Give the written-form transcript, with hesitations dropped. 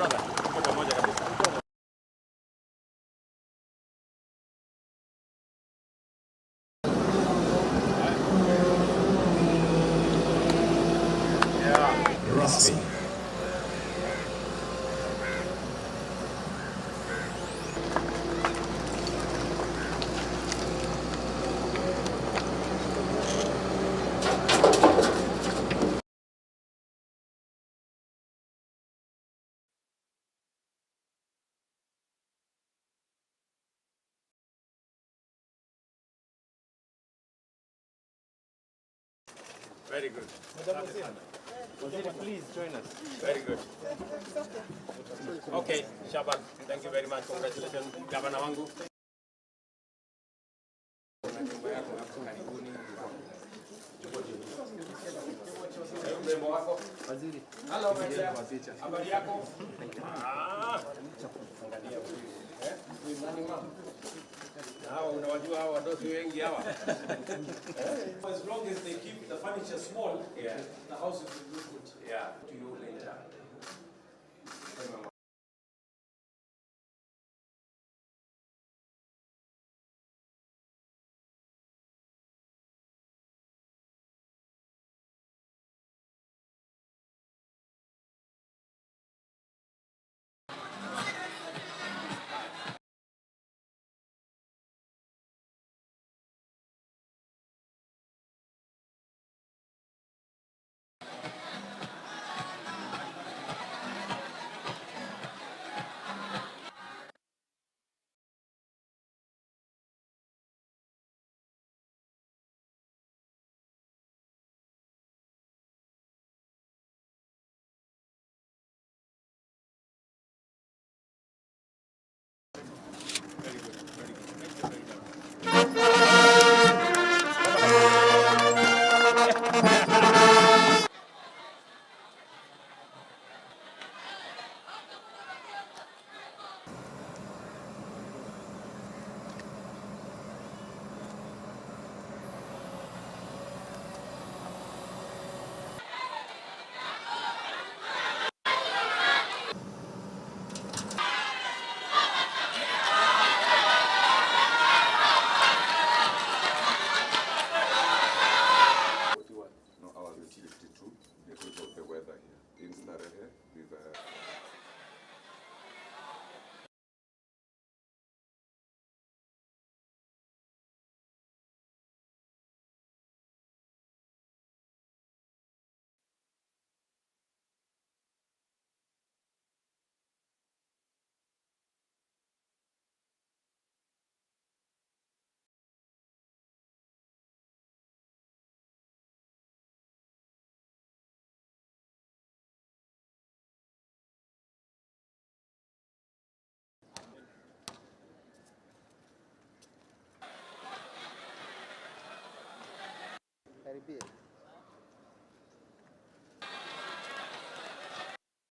brother. Tuko pamoja kabisa. Rasmi. Very good. Waziri, please join us. Very good. Okay, Shaban, thank you very much. Congratulations, Gavana wangu. Waziri. Hello, my dear. Habari yako? Hawa unawajua hawa wadosi wengi hawa. As long as they keep the furniture small, Yeah. the house will look good. Yeah. To you later. Our utility too, because of the weather here. In Starehe, we've Karibia.